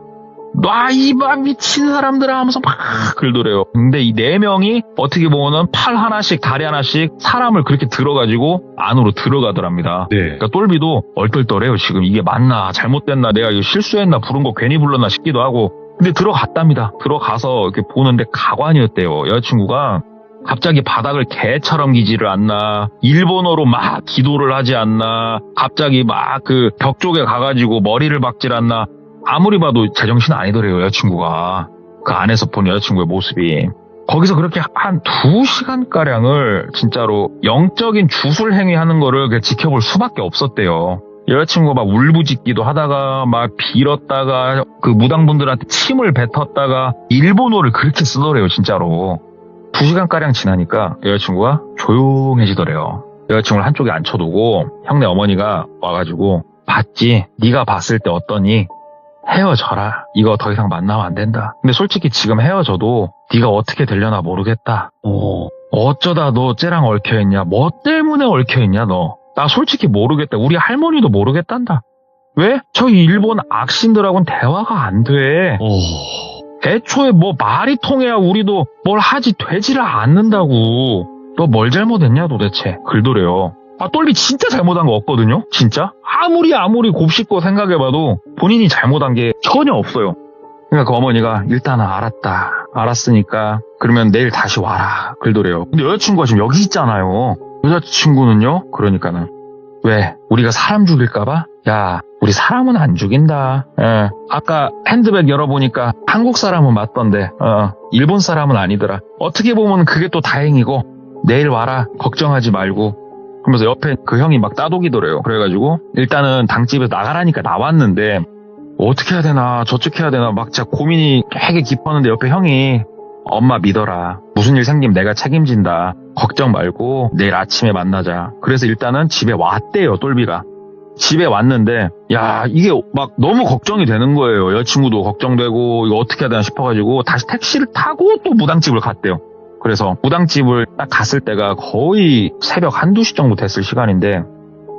놔 이봐 미친 사람들아 하면서 막 긁더래요. 근데 이 4명이 어떻게 보면은 팔 하나씩 다리 하나씩 사람을 그렇게 들어가지고 안으로 들어가더랍니다. 네. 그러니까 똘비도 얼떨떨해요. 지금 이게 맞나 잘못됐나 내가 이거 실수했나 부른 거 괜히 불렀나 싶기도 하고. 근데 들어갔답니다. 들어가서 이렇게 보는데 가관이었대요. 여자친구가 갑자기 바닥을 개처럼 기지를 않나, 일본어로 막 기도를 하지 않나, 갑자기 막 그 벽 쪽에 가가지고 머리를 박질 않나. 아무리 봐도 제정신 아니더래요, 여자친구가. 그 안에서 본 여자친구의 모습이. 거기서 그렇게 한 2시간가량을 진짜로 영적인 주술 행위하는 거를 지켜볼 수밖에 없었대요. 여자친구가 막 울부짖기도 하다가 막 빌었다가 그 무당분들한테 침을 뱉었다가 일본어를 그렇게 쓰더래요, 진짜로. 2시간가량 지나니까 여자친구가 조용해지더래요. 여자친구를 한쪽에 앉혀두고 형네 어머니가 와가지고 봤지? 네가 봤을 때 어떠니? 헤어져라. 이거 더 이상 만나면 안 된다. 근데 솔직히 지금 헤어져도 네가 어떻게 되려나 모르겠다. 어쩌다 너 쟤랑 얽혀있냐? 뭐 때문에 얽혀있냐 너? 나 솔직히 모르겠다. 우리 할머니도 모르겠단다. 왜? 저희 일본 악신들하고는 대화가 안 돼. 애초에 뭐 말이 통해야 우리도 뭘 하지 되지를 않는다고. 너 뭘 잘못했냐 도대체? 글도래요. 똘비 진짜 잘못한 거 없거든요? 진짜? 아무리 곱씹고 생각해봐도 본인이 잘못한 게 전혀 없어요. 그러니까 그 어머니가 일단은 알았다. 알았으니까 그러면 내일 다시 와라. 글도래요. 근데 여자친구가 지금 여기 있잖아요. 여자친구는요? 그러니까는 왜? 우리가 사람 죽일까봐? 야, 우리 사람은 안 죽인다. 아까 핸드백 열어보니까 한국 사람은 맞던데 일본 사람은 아니더라. 어떻게 보면 그게 또 다행이고 내일 와라. 걱정하지 말고. 그러면서 옆에 그 형이 막 따독이더래요. 그래가지고 일단은 당집에서 나가라니까 나왔는데 어떻게 해야 되나 저쪽 해야 되나 막 진짜 고민이 되게 깊었는데 옆에 형이 엄마 믿어라. 무슨 일 생기면 내가 책임진다. 걱정 말고 내일 아침에 만나자. 그래서 일단은 집에 왔대요. 똘비가. 집에 왔는데 야 이게 막 너무 걱정이 되는 거예요. 여자친구도 걱정되고 이거 어떻게 해야 되나 싶어가지고 다시 택시를 타고 또 무당집을 갔대요. 그래서 무당집을 딱 갔을 때가 거의 새벽 1-2시 정도 됐을 시간인데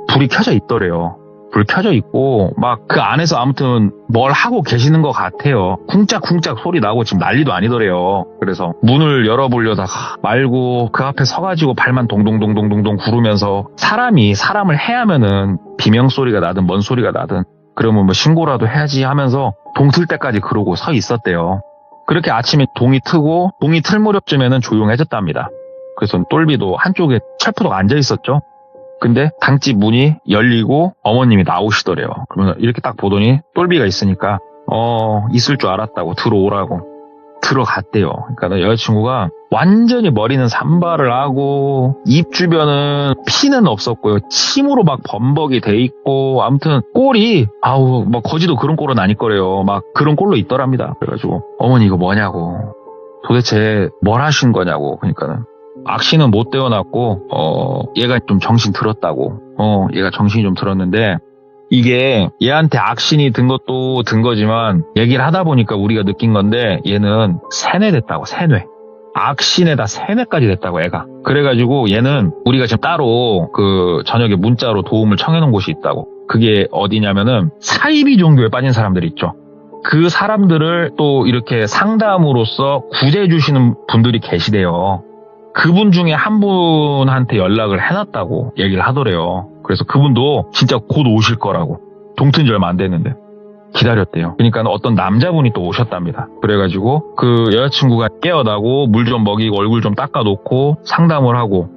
불이 켜져 있더래요. 불 켜져 있고 막 그 안에서 아무튼 뭘 하고 계시는 것 같아요. 쿵짝쿵짝 소리 나고 지금 난리도 아니더래요. 그래서 문을 열어보려다가 말고 그 앞에 서가지고 발만 동동동동동동 구르면서 사람이 사람을 해하면은 비명소리가 나든 뭔 소리가 나든 그러면 뭐 신고라도 해야지 하면서 동 틀 때까지 그러고 서 있었대요. 그렇게 아침에 동이 트고 동이 틀 무렵쯤에는 조용해졌답니다. 그래서 똘비도 한쪽에 철푸덕 앉아 있었죠. 근데 당집 문이 열리고 어머님이 나오시더래요. 그러면 이렇게 딱 보더니 똘비가 있으니까 있을 줄 알았다고 들어오라고. 들어갔대요. 그러니까 여자친구가 완전히 머리는 산발을 하고 입 주변은 피는 없었고요. 침으로 막 범벅이 돼 있고 아무튼 꼴이 뭐 거지도 그런 꼴은 아닐 거래요. 막 그런 꼴로 있더랍니다. 그래가지고 어머니 이거 뭐냐고 도대체 뭘 하신 거냐고 그러니까는 악신은 못 떼어놨고 얘가 좀 정신 들었다고 얘가 정신이 좀 들었는데 이게 얘한테 악신이 든 것도 든 거지만 얘기를 하다 보니까 우리가 느낀 건데 얘는 세뇌됐다고 세뇌 악신에다 세뇌까지 됐다고 애가 그래가지고 얘는 우리가 지금 따로 그 저녁에 문자로 도움을 청해놓은 곳이 있다고 그게 어디냐면은 사이비 종교에 빠진 사람들 있죠 그 사람들을 또 이렇게 상담으로써 구제해 주시는 분들이 계시대요 그분 중에 한 분한테 연락을 해놨다고 얘기를 하더래요. 그래서 그분도 진짜 곧 오실 거라고. 동튼 지 얼마 안 됐는데. 기다렸대요. 그러니까 어떤 남자분이 또 오셨답니다. 그래가지고 그 여자친구가 깨어나고 물 좀 먹이고 얼굴 좀 닦아놓고 상담을 하고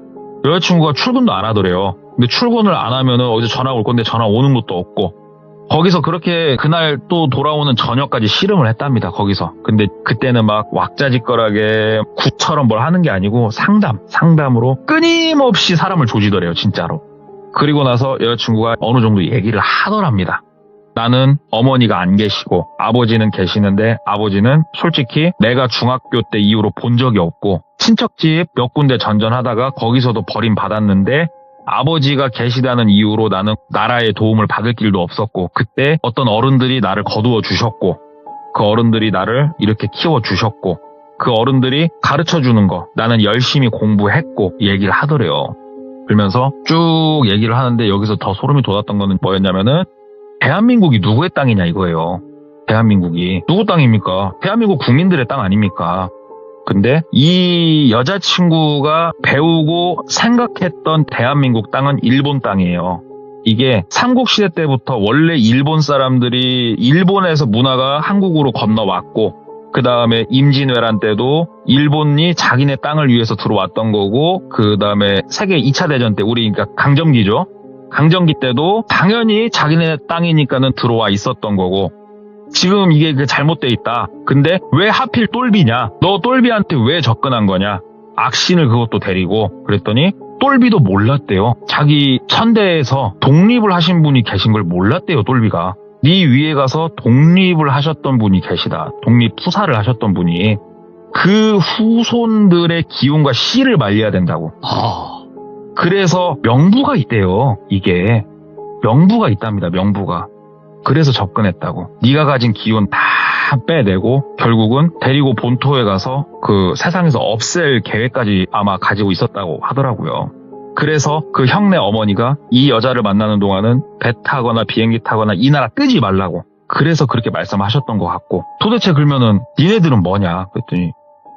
여자친구가 출근도 안 하더래요. 근데 출근을 안 하면은 어디서 전화 올 건데 전화 오는 것도 없고 거기서 그렇게 그날 또 돌아오는 저녁까지 씨름을 했답니다. 거기서. 근데 그때는 막 왁자지껄하게 굿처럼 뭘 하는 게 아니고 상담으로 끊임없이 사람을 조지더래요. 진짜로. 그리고 나서 여자친구가 어느 정도 얘기를 하더랍니다. 나는 어머니가 안 계시고 아버지는 계시는데 아버지는 솔직히 내가 중학교 때 이후로 본 적이 없고 친척집 몇 군데 전전하다가 거기서도 버림받았는데 아버지가 계시다는 이유로 나는 나라의 도움을 받을 길도 없었고 그때 어떤 어른들이 나를 거두어 주셨고 그 어른들이 나를 이렇게 키워 주셨고 그 어른들이 가르쳐 주는 거 나는 열심히 공부했고 얘기를 하더래요. 그러면서 쭉 얘기를 하는데 여기서 더 소름이 돋았던 거는 뭐였냐면은 대한민국이 누구의 땅이냐 이거예요. 대한민국이 누구 땅입니까? 대한민국 국민들의 땅 아닙니까? 근데 이 여자친구가 배우고 생각했던 대한민국 땅은 일본 땅이에요. 이게 삼국시대 때부터 원래 일본 사람들이 일본에서 문화가 한국으로 건너왔고 그 다음에 임진왜란 때도 일본이 자기네 땅을 위해서 들어왔던 거고 그 다음에 세계 2차 대전 때 우리 그러니까 강점기죠. 강점기 때도 당연히 자기네 땅이니까는 들어와 있었던 거고 지금 이게 잘못돼 있다. 근데 왜 하필 똘비냐? 너 똘비한테 왜 접근한 거냐? 악신을 그것도 데리고 그랬더니 똘비도 몰랐대요. 자기 천대에서 독립을 하신 분이 계신 걸 몰랐대요. 똘비가. 네 위에 가서 독립을 하셨던 분이 계시다. 독립 투사를 하셨던 분이. 그 후손들의 기운과 씨를 말려야 된다고. 그래서 명부가 있대요. 이게. 명부가 있답니다. 명부가. 그래서 접근했다고. 네가 가진 기운 다 빼내고 결국은 데리고 본토에 가서 그 세상에서 없앨 계획까지 아마 가지고 있었다고 하더라고요. 그래서 그 형네 어머니가 이 여자를 만나는 동안은 배 타거나 비행기 타거나 이 나라 뜨지 말라고. 그래서 그렇게 말씀하셨던 것 같고 도대체 그러면은 니네들은 뭐냐 그랬더니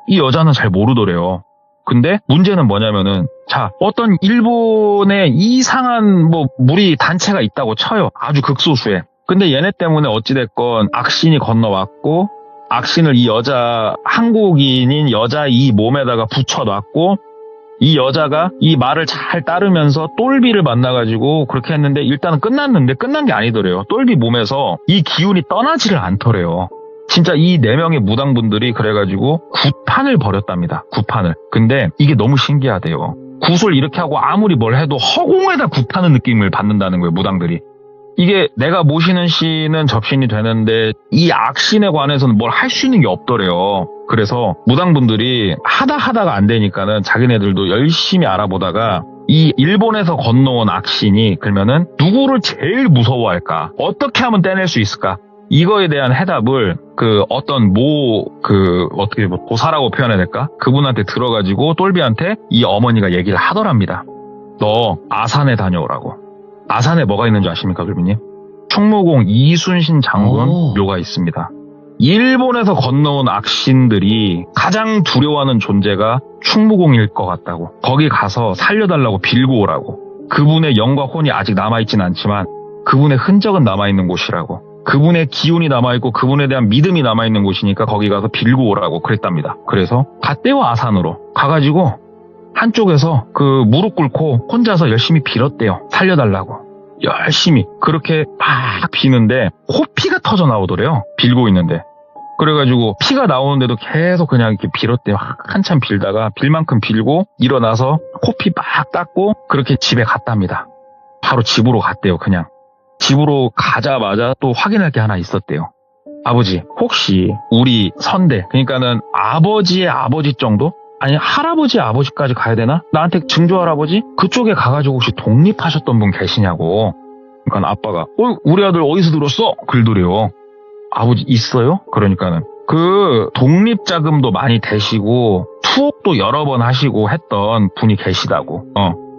이 여자는 잘 모르더래요. 근데 문제는 뭐냐면은 자 어떤 일본에 이상한 뭐 무리 단체가 있다고 쳐요. 아주 극소수에. 근데 얘네 때문에 어찌됐건 악신이 건너왔고 악신을 이 여자 한국인인 여자 이 몸에다가 붙여놨고 이 여자가 이 말을 잘 따르면서 똘비를 만나가지고 그렇게 했는데 일단은 끝났는데 끝난 게 아니더래요. 똘비 몸에서 이 기운이 떠나지를 않더래요. 진짜 이 4명의 무당분들이 그래가지고 굿판을 벌였답니다. 굿판을. 근데 이게 너무 신기하대요. 굿을 이렇게 하고 아무리 뭘 해도 허공에다 굿하는 느낌을 받는다는 거예요. 무당들이. 이게 내가 모시는 신은 접신이 되는데 이 악신에 관해서는 뭘 할 수 있는 게 없더래요. 그래서 무당분들이 하다가 안 되니까는 자기네들도 열심히 알아보다가 이 일본에서 건너온 악신이 그러면은 누구를 제일 무서워할까? 어떻게 하면 떼낼 수 있을까? 이거에 대한 해답을 그 어떤 어떻게 보사라고 표현해야 될까? 그분한테 들어가지고 똘비한테 이 어머니가 얘기를 하더랍니다. 너 아산에 다녀오라고. 아산에 뭐가 있는지 아십니까, 돌비님? 충무공 이순신 장군 묘가 있습니다. 일본에서 건너온 악신들이 가장 두려워하는 존재가 충무공일 것 같다고. 거기 가서 살려달라고 빌고 오라고. 그분의 영과 혼이 아직 남아있진 않지만 그분의 흔적은 남아있는 곳이라고. 그분의 기운이 남아있고 그분에 대한 믿음이 남아있는 곳이니까 거기 가서 빌고 오라고 그랬답니다. 그래서 갔대요, 아산으로. 가가지고 한쪽에서 그 무릎 꿇고 혼자서 열심히 빌었대요. 살려달라고. 열심히. 그렇게 막 비는데 코피가 터져 나오더래요. 빌고 있는데. 그래가지고 피가 나오는데도 계속 그냥 이렇게 빌었대요. 한참 빌다가 빌 만큼 빌고 일어나서 코피 막 닦고 그렇게 집에 갔답니다. 바로 집으로 갔대요. 그냥 집으로 가자마자 또 확인할 게 하나 있었대요. 아버지, 혹시 우리 선대, 그러니까는 아버지의 아버지 정도? 아니 할아버지 아버지까지 가야 되나? 나한테 증조 할아버지? 그쪽에 가가지고 혹시 독립하셨던 분 계시냐고. 그러니까 아빠가 우리 아들 어디서 들었어? 글도래요. 아버지 있어요? 그러니까는 그 독립자금도 많이 대시고 투옥도 여러 번 하시고 했던 분이 계시다고.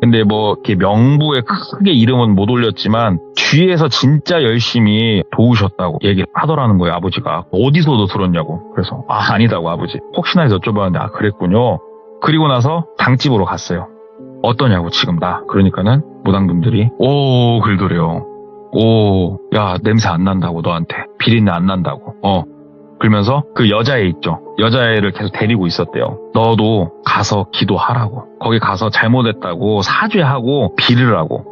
근데 뭐 이렇게 명부에 크게 이름은 못 올렸지만 뒤에서 진짜 열심히 도우셨다고 얘기를 하더라는 거예요. 아버지가 어디서도 들었냐고. 그래서 아니다고 아버지. 혹시나 해서 여쭤봤는데 그랬군요. 그리고 나서 당집으로 갔어요. 어떠냐고 지금 나. 그러니까는 무당분들이 글더래요. 야 냄새 안 난다고 너한테. 비린내 안 난다고. 그러면서 그 여자애 있죠. 여자애를 계속 데리고 있었대요. 너도 가서 기도하라고. 거기 가서 잘못했다고 사죄하고 빌으라고.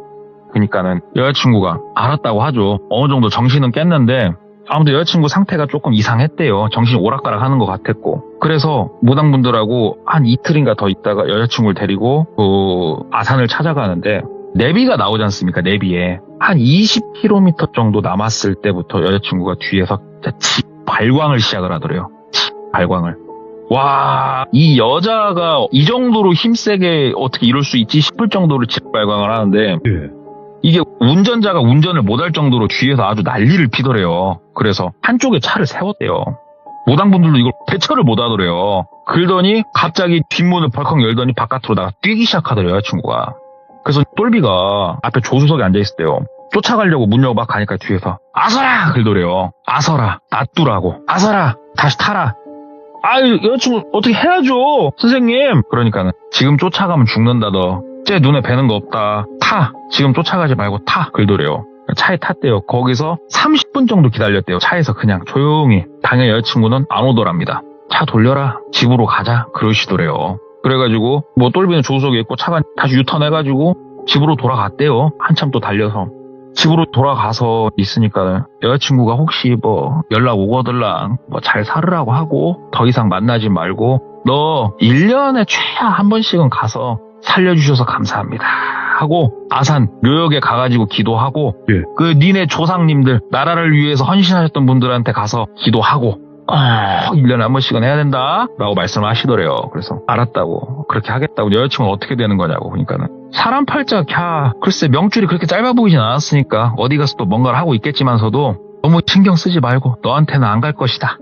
그러니까는 여자친구가 알았다고 하죠. 어느 정도 정신은 깼는데 아무튼 여자친구 상태가 조금 이상했대요. 정신이 오락가락 하는 것 같았고. 그래서 무당분들하고 한 이틀인가 더 있다가 여자친구를 데리고 그 아산을 찾아가는데 내비가 나오지 않습니까? 내비에. 한 20km 정도 남았을 때부터 여자친구가 뒤에서 집 발광을 시작을 하더래요. 발광을. 와, 이 여자가 이 정도로 힘세게 어떻게 이럴 수 있지 싶을 정도로 집 발광을 하는데 이게 운전자가 운전을 못할 정도로 뒤에서 아주 난리를 피더래요. 그래서 한쪽에 차를 세웠대요. 무당분들도 이걸 대처를 못 하더래요. 그러더니 갑자기 뒷문을 벌컥 열더니 바깥으로 나가 뛰기 시작하더래요, 여자친구가. 그래서 똘비가 앞에 조수석에 앉아있었대요. 쫓아가려고 문 열고 막 가니까 뒤에서 아서라! 그러더래요. 아서라, 놔두라고. 아서라, 다시 타라. 아유, 여자친구 어떻게 해야죠, 선생님. 그러니까는 지금 쫓아가면 죽는다 너. 쟤 눈에 뵈는 거 없다. 타. 지금 쫓아가지 말고 타. 그러더래요. 차에 탔대요. 거기서 30분 정도 기다렸대요. 차에서 그냥 조용히. 당연히 여자친구는 안 오더랍니다. 차 돌려라. 집으로 가자. 그러시더래요. 그래가지고 뭐 똘비는 조수석에 있고 차가 다시 유턴해가지고 집으로 돌아갔대요. 한참 또 달려서. 집으로 돌아가서 있으니까 여자친구가 혹시 뭐 연락 오거들랑 뭐 잘 살으라고 하고 더 이상 만나지 말고 너 1년에 최하 한 번씩은 가서 살려주셔서 감사합니다 하고 아산 묘역에 가가지고 기도하고 그 니네 조상님들 나라를 위해서 헌신하셨던 분들한테 가서 기도하고 1년에 한 번씩은 해야 된다 라고 말씀을 하시더래요. 그래서 알았다고 그렇게 하겠다고. 여자친구는 어떻게 되는 거냐고. 그러니까는 사람 팔자 글쎄 명줄이 그렇게 짧아 보이진 않았으니까 어디 가서 또 뭔가를 하고 있겠지만서도 너무 신경 쓰지 말고 너한테는 안 갈 것이다.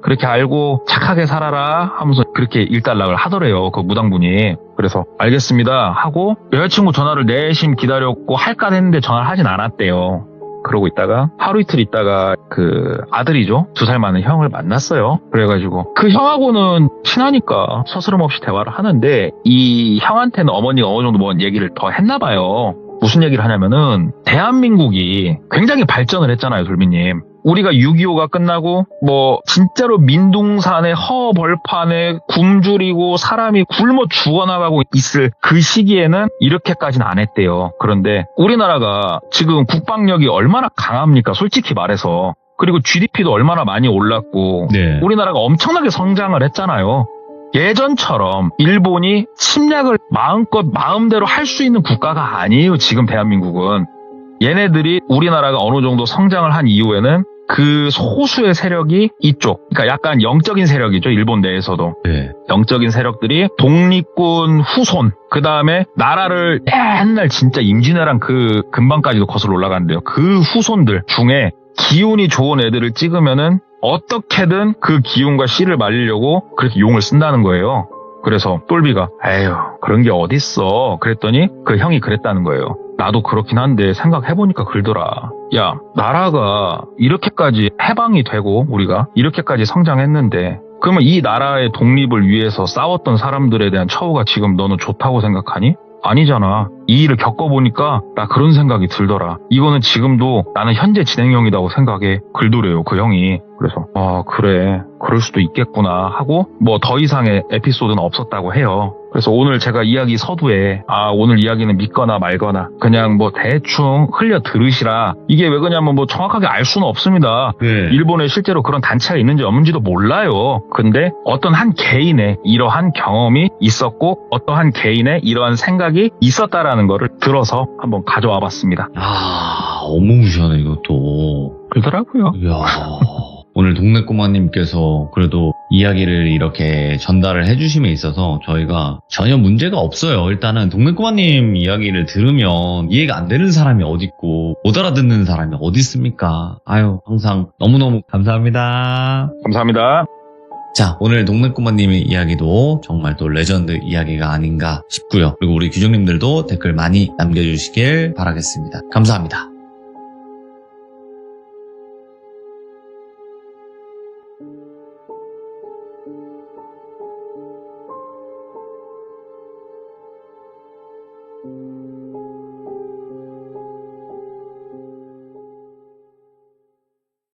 그렇게 알고 착하게 살아라 하면서 그렇게 일단락을 하더래요. 그 무당분이. 그래서 알겠습니다 하고 여자친구 전화를 내심 기다렸고 할까 했는데 전화를 하진 않았대요. 그러고 있다가 하루 이틀 있다가 그 아들이죠. 2살 많은 형을 만났어요. 그래가지고 그 형하고는 친하니까 서스럼 없이 대화를 하는데 이 형한테는 어머니가 어느 정도 뭔 얘기를 더 했나 봐요. 무슨 얘기를 하냐면은 대한민국이 굉장히 발전을 했잖아요, 돌비님. 우리가 6.25가 끝나고 뭐 진짜로 민둥산에 허벌판에 굶주리고 사람이 굶어 죽어나가고 있을 그 시기에는 이렇게까지는 안 했대요. 그런데 우리나라가 지금 국방력이 얼마나 강합니까? 솔직히 말해서. 그리고 GDP도 얼마나 많이 올랐고 우리나라가 엄청나게 성장을 했잖아요. 예전처럼 일본이 침략을 마음껏 마음대로 할 수 있는 국가가 아니에요. 지금 대한민국은. 얘네들이 우리나라가 어느 정도 성장을 한 이후에는 그 소수의 세력이 이쪽, 그러니까 약간 영적인 세력이죠. 일본 내에서도. 영적인 세력들이 독립군 후손, 그 다음에 나라를 옛날 진짜 임진왜란 그 근방까지도 거슬러 올라간대요. 그 후손들 중에 기운이 좋은 애들을 찍으면은 어떻게든 그 기운과 씨를 말리려고 그렇게 용을 쓴다는 거예요. 그래서 똘비가 에휴 그런 게 어딨어 그랬더니 그 형이 그랬다는 거예요. 나도 그렇긴 한데 생각해보니까 그러더라. 야, 나라가 이렇게까지 해방이 되고 우리가 이렇게까지 성장했는데 그러면 이 나라의 독립을 위해서 싸웠던 사람들에 대한 처우가 지금 너는 좋다고 생각하니? 아니잖아. 이 일을 겪어보니까 나 그런 생각이 들더라. 이거는 지금도 나는 현재 진행형이라고 생각해. 글도래요, 그 형이. 그래서 그래 그럴 수도 있겠구나 하고 뭐 더 이상의 에피소드는 없었다고 해요. 그래서 오늘 제가 이야기 서두에 오늘 이야기는 믿거나 말거나 그냥 뭐 대충 흘려 들으시라. 이게 왜 그러냐면 뭐 정확하게 알 수는 없습니다. 네. 일본에 실제로 그런 단체가 있는지 없는지도 몰라요. 근데 어떤 한 개인의 이러한 경험이 있었고 어떠한 개인의 이러한 생각이 있었다라는 거를 들어서 한번 가져와 봤습니다. 어마무시하네 이것도. 그러더라고요. 이야. 오늘 동네꼬마님께서 그래도 이야기를 이렇게 전달을 해주심에 있어서 저희가 전혀 문제가 없어요. 일단은 동네꼬마님 이야기를 들으면 이해가 안 되는 사람이 어딨고 못 알아듣는 사람이 어디 있습니까? 아유, 항상 너무너무 감사합니다. 감사합니다. 자, 오늘 동네꼬마님의 이야기도 정말 또 레전드 이야기가 아닌가 싶고요. 그리고 우리 규정님들도 댓글 많이 남겨주시길 바라겠습니다. 감사합니다.